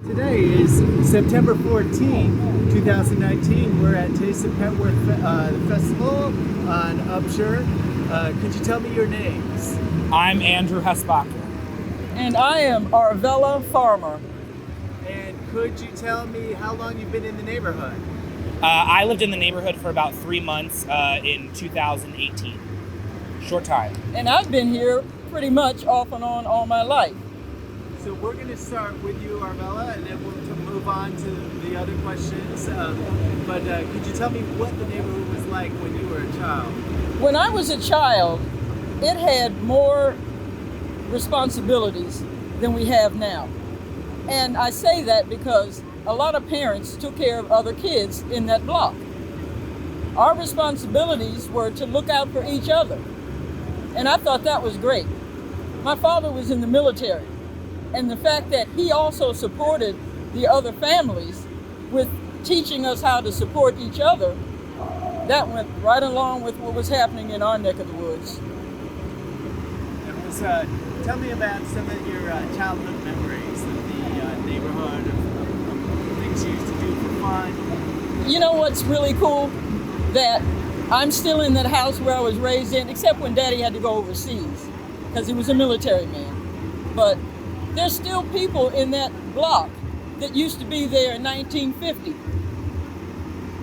Today is September 14th, 2019. We're at Taste of Petworth the festival on Upshur. Could you tell me your names? I'm Andrew Hesbacher. And I am Arvella Farmer. And could you tell me how long you've been in the neighborhood? I lived in the neighborhood for about 3 months in 2018. Short time. And I've been here pretty much off and on all my life. So we're going to start with you, Arvella, and then we'll move on to the other questions. But could you tell me what the neighborhood was like when you were a child? When I was a child, it had more responsibilities than we have now. And I say that because a lot of parents took care of other kids in that block. Our responsibilities were to look out for each other. And I thought that was great. My father was in the military. And the fact that he also supported the other families with teaching us how to support each other, that went right along with what was happening in our neck of the woods. Tell me about some of your childhood memories of the neighborhood, of things you used to do for fun. You know what's really cool? That I'm still in that house where I was raised in, except when Daddy had to go overseas because he was a military man. But there's still people in that block that used to be there in 1950.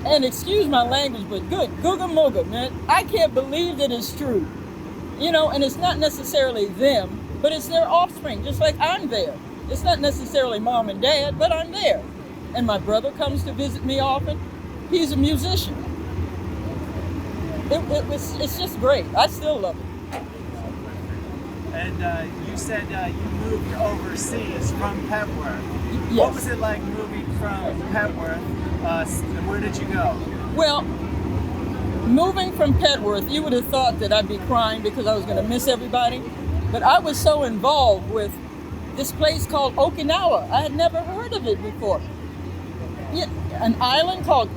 And excuse my language, but good, googa mooga, man. I can't believe that it's true. You know, and it's not necessarily them, but it's their offspring, just like I'm there. It's not necessarily mom and dad, but I'm there. And my brother comes to visit me often. He's a musician. It's just great. I still love it. And you said you moved overseas from Petworth. Yes. What was it like moving from Petworth, and where did you go? Well, moving from Petworth, you would have thought that I'd be crying because I was going to miss everybody. But I was so involved with this place called Okinawa. I had never heard of it before. Yeah, an island called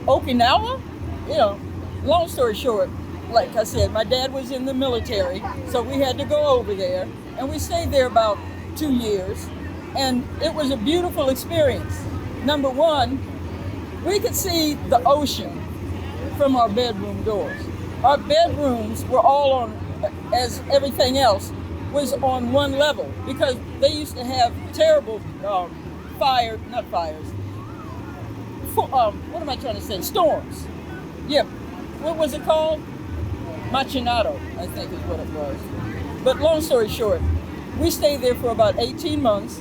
Okinawa? You know, long story short, like I said, my dad was in the military, so we had to go over there. And we stayed there about 2 years. And it was a beautiful experience. Number one, we could see the ocean from our bedroom doors. Our bedrooms were all on, as everything else, was on one level because they used to have terrible storms. Yeah, what was it called? Machinado, I think is what it was. But long story short, we stayed there for about 18 months.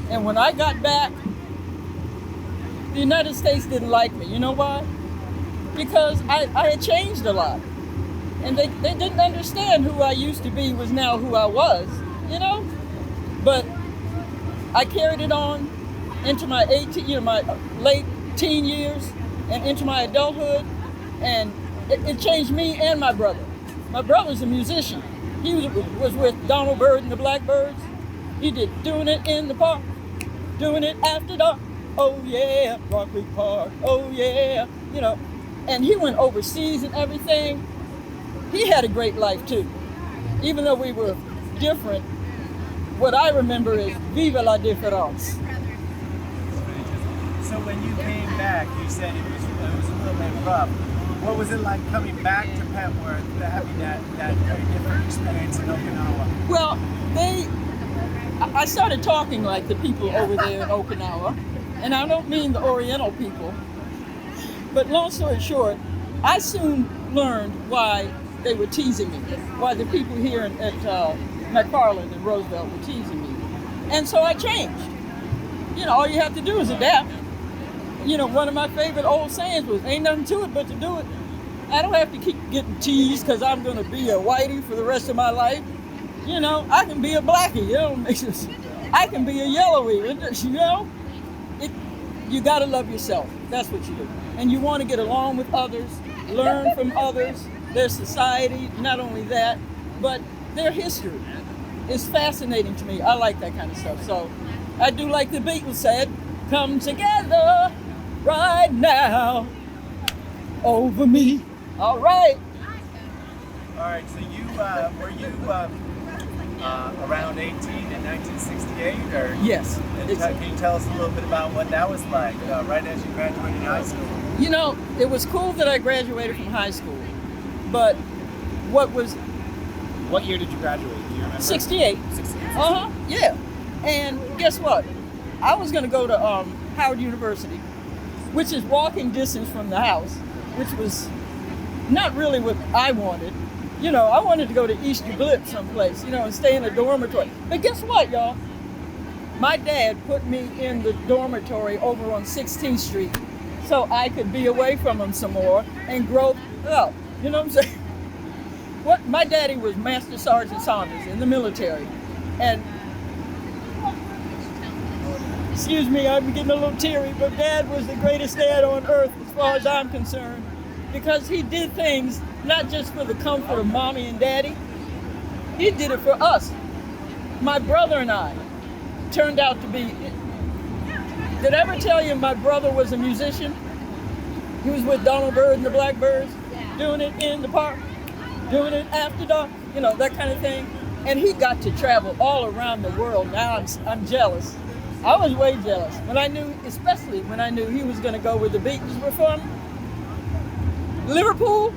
And when I got back, the United States didn't like me. You know why? Because I had changed a lot. And they didn't understand who I used to be was now who I was, you know? But I carried it on into my my late teen years and into my adulthood. And it changed me and my brother. My brother's a musician. He was with Donald Byrd and the Blackbirds. He did Doing It in the Park, Doing It After Dark. Oh yeah, Rock Creek Park. Oh yeah, you know. And he went overseas and everything. He had a great life too. Even though we were different, what I remember is vive la différence. So when you came back, you said it was a little bit rough. What was it like coming back to Petworth, having that very different experience in Okinawa? Well, I started talking like the people over there in Okinawa, and I don't mean the Oriental people, but long story short, I soon learned why they were teasing me, why the people here at McFarland and Roosevelt were teasing me. And so I changed. You know, all you have to do is adapt. You know, one of my favorite old sayings was, ain't nothing to it but to do it. I don't have to keep getting teased because I'm going to be a whitey for the rest of my life. You know, I can be a blackie, you know, I can be a yellowy, you know. You got to love yourself. That's what you do. And you want to get along with others, learn from others, their society, not only that, but their history is fascinating to me. I like that kind of stuff. So I do like the Beatles said, come together right now over me. All right. All right, so around 18 in 1968, or Yes. can you tell us a little bit about what that was like right as you graduated high school? You know, it was cool that I graduated from high school, but what What year did you graduate? Do you remember? 68. 68. Yeah. And guess what? I was going to go to Howard University, which is walking distance from the house, which was not really what I wanted. You know, I wanted to go to East Dublip someplace, you know, and stay in a dormitory. But guess what, y'all? My dad put me in the dormitory over on 16th Street so I could be away from him some more and grow up. You know what I'm saying? My daddy was Master Sergeant Saunders in the military. And, excuse me, I'm getting a little teary, but Dad was the greatest dad on earth as far as I'm concerned, because he did things not just for the comfort of mommy and daddy, he did it for us. My brother and I turned out to be, did I ever tell you my brother was a musician? He was with Donald Byrd and the Blackbirds, doing it in the park, doing it after dark, you know, that kind of thing. And he got to travel all around the world. Now I'm jealous. I was way jealous when I knew, especially when I knew he was going to go with the Beatles were from Liverpool.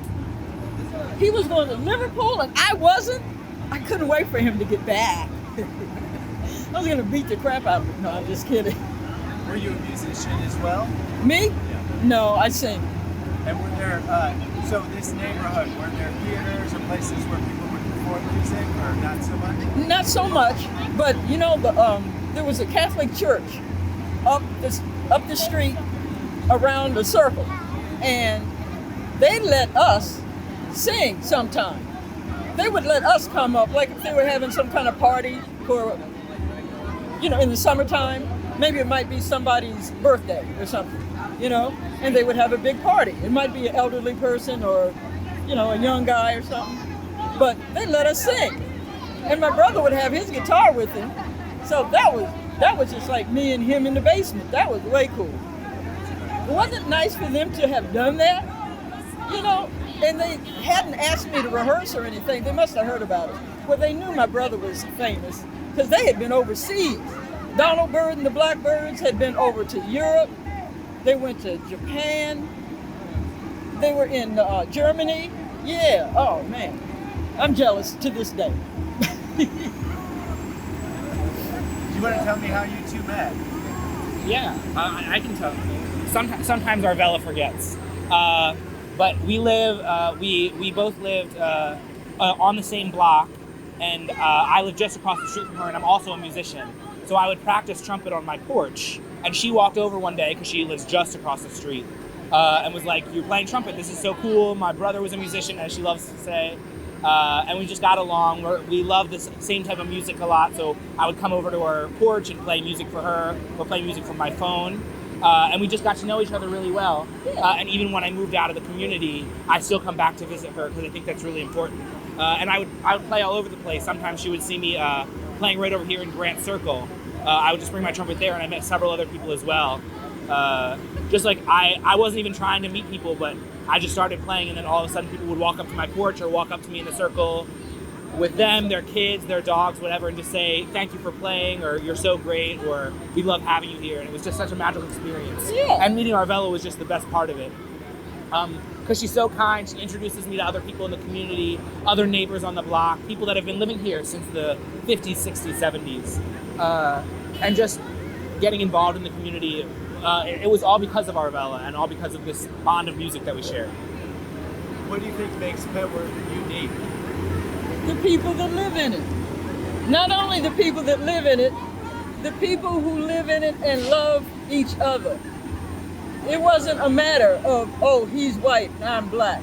He was going to Liverpool and I wasn't. I couldn't wait for him to get back. I was going to beat the crap out of him. No, I'm just kidding. Were you a musician as well? Me? Yeah. No, I sing. And were there, so this neighborhood, were there theaters or places where people would perform music, or not so much? Not so much, but you know, there was a Catholic church up the street around the circle, and they let us sing sometime. They would let us come up, like if they were having some kind of party for, you know, in the summertime. Maybe it might be somebody's birthday or something, you know, and they would have a big party. It might be an elderly person or, you know, a young guy or something, but they let us sing. And my brother would have his guitar with him, so that was just like me and him in the basement. That was way cool. Wasn't it nice for them to have done that? You know, and they hadn't asked me to rehearse or anything. They must have heard about it. Well, they knew my brother was famous because they had been overseas. Donald Byrd and the Blackbirds had been over to Europe. They went to Japan. They were in Germany. Yeah, oh man. I'm jealous to this day. Do you want to tell me how you two met? Yeah, I can tell. Sometimes Arvella forgets. But we both lived on the same block, and I lived just across the street from her, and I'm also a musician. So I would practice trumpet on my porch, and she walked over one day, because she lives just across the street, and was like, "You're playing trumpet, this is so cool. My brother was a musician," as she loves to say. And we just got along. We loved the same type of music a lot, so I would come over to her porch and play music for her, or play music from my phone. And we just got to know each other really well. And even when I moved out of the community, I still come back to visit her, because I think that's really important. And I would play all over the place. Sometimes she would see me playing right over here in Grant Circle. I would just bring my trumpet there, and I met several other people as well. Just like I wasn't even trying to meet people, but I just started playing, and then all of a sudden people would walk up to my porch or walk up to me in the circle with them, their kids, their dogs, whatever, and just say, "Thank you for playing," or "You're so great," or "We love having you here." And it was just such a magical experience. Yeah. And meeting Arvella was just the best part of it. Because she's so kind, she introduces me to other people in the community, other neighbors on the block, people that have been living here since the 50s, 60s, 70s. And just getting involved in the community, it was all because of Arvella and all because of this bond of music that we share. What do you think makes Petworth unique? The people that live in it. Not only the people that live in it, the people who live in it and love each other. It wasn't a matter of, oh, he's white and I'm black.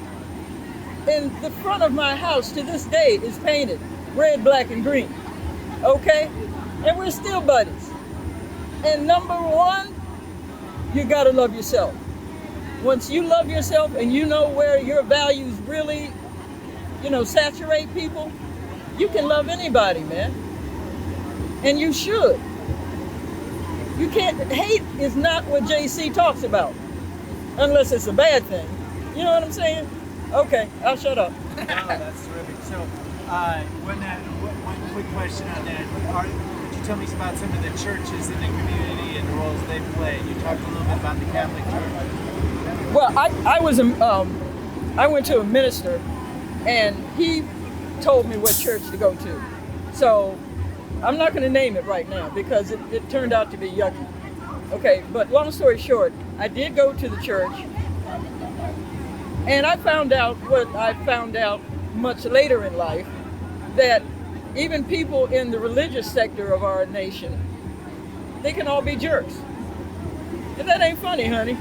And the front of my house to this day is painted red, black, and green. Okay? And we're still buddies. And number one, you gotta love yourself. Once you love yourself and you know where your values really, you know, saturate people, you can love anybody, man. And you should. You can't, hate is not what JC talks about, unless it's a bad thing. You know what I'm saying? Okay, I'll shut up. Oh, that's terrific. So, question on that. Could you tell me about some of the churches in the community and the roles they play? You talked a little bit about the Catholic Church. Well, I went to a minister, and he told me what church to go to. So I'm not going to name it right now because it turned out to be yucky. Okay, but long story short, I did go to the church, and I found out what I found out much later in life, that even people in the religious sector of our nation, they can all be jerks. And that ain't funny, honey.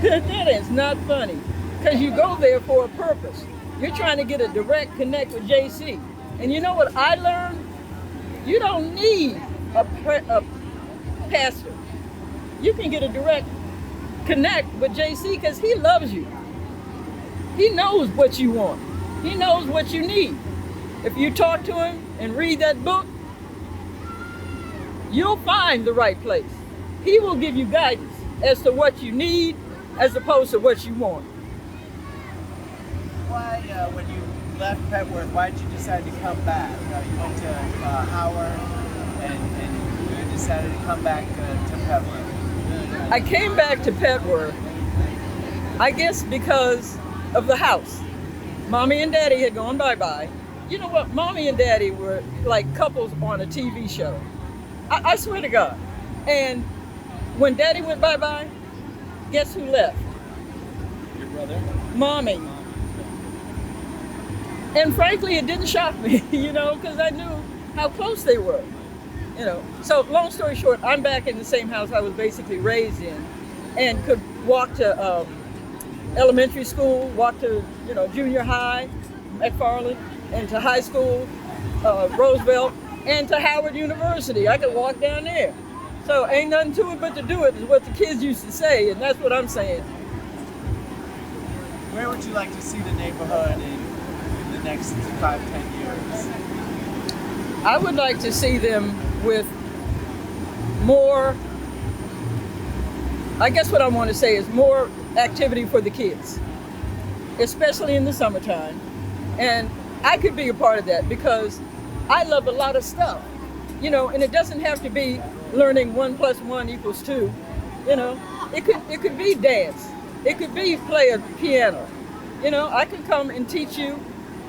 That is not funny. Because you go there for a purpose. You're trying to get a direct connect with JC. And you know what I learned? You don't need a pastor. You can get a direct connect with JC because he loves you. He knows what you want. He knows what you need. If you talk to him and read that book, you'll find the right place. He will give you guidance as to what you need as opposed to what you want. Why, when you left Petworth, why did you decide to come back? You went to Howard and you decided to come back to Petworth. I came back to Petworth, I guess because of the house. Mommy and Daddy had gone bye-bye. You know what? Mommy and Daddy were like couples on a TV show. I swear to God. And when Daddy went bye-bye, guess who left? Your brother? Mommy. And frankly, it didn't shock me, you know, because I knew how close they were, you know. So long story short, I'm back in the same house I was basically raised in, and could walk to elementary school, walk to, you know, junior high, McFarland, and to high school, Roosevelt, and to Howard University. I could walk down there. So ain't nothing to it but to do it, is what the kids used to say, and that's what I'm saying. Where would you like to see the neighborhood in the next 5-10 years? I would like to see them with more, I guess what I want to say is more activity for the kids, especially in the summertime. And I could be a part of that because I love a lot of stuff, you know, and it doesn't have to be learning 1 + 1 = 2, you know. It could be dance. It could be play a piano. You know, I could come and teach you,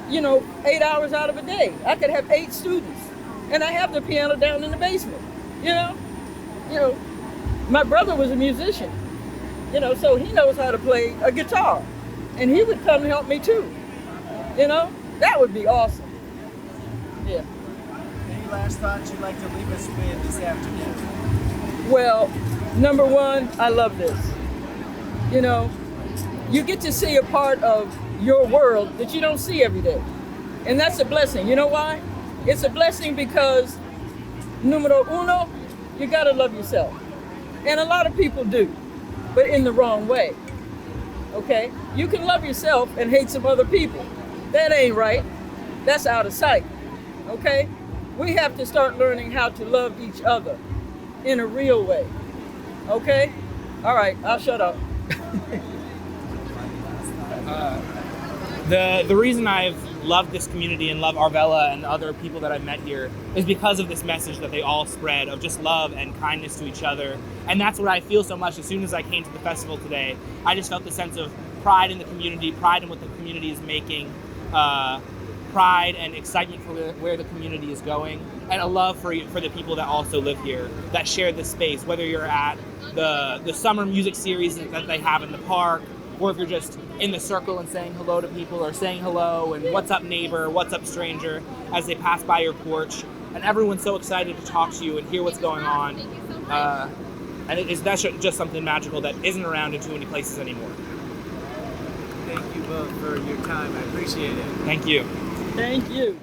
you know, 8 hours out of a day. I could have 8 students, and I have the piano down in the basement. You know, my brother was a musician, you know, so he knows how to play a guitar, and he would come help me too. You know, that would be awesome. Yeah. Any last thoughts you'd like to leave us with this afternoon? Well, number one, I love this. You know, you get to see a part of your world that you don't see every day. And that's a blessing. You know why? It's a blessing because, numero uno, you gotta love yourself. And a lot of people do, but in the wrong way. Okay? You can love yourself and hate some other people. That ain't right. That's out of sight. Okay? We have to start learning how to love each other in a real way. Okay? All right, I'll shut up. The reason I've loved this community and love Arvella and other people that I've met here is because of this message that they all spread of just love and kindness to each other. And that's what I feel so much. As soon as I came to the festival today, I just felt the sense of pride in the community, pride in what the community is making, pride and excitement for where the community is going, and a love for the people that also live here, that share this space, whether you're at the summer music series that they have in the park, or if you're just in the circle and saying hello to people, or saying hello and what's up neighbor, what's up stranger, as they pass by your porch, and everyone's so excited to talk to you and hear what's going on. And that's just something magical that isn't around in too many places anymore. Thank you both for your time. I appreciate it. Thank you. Thank you.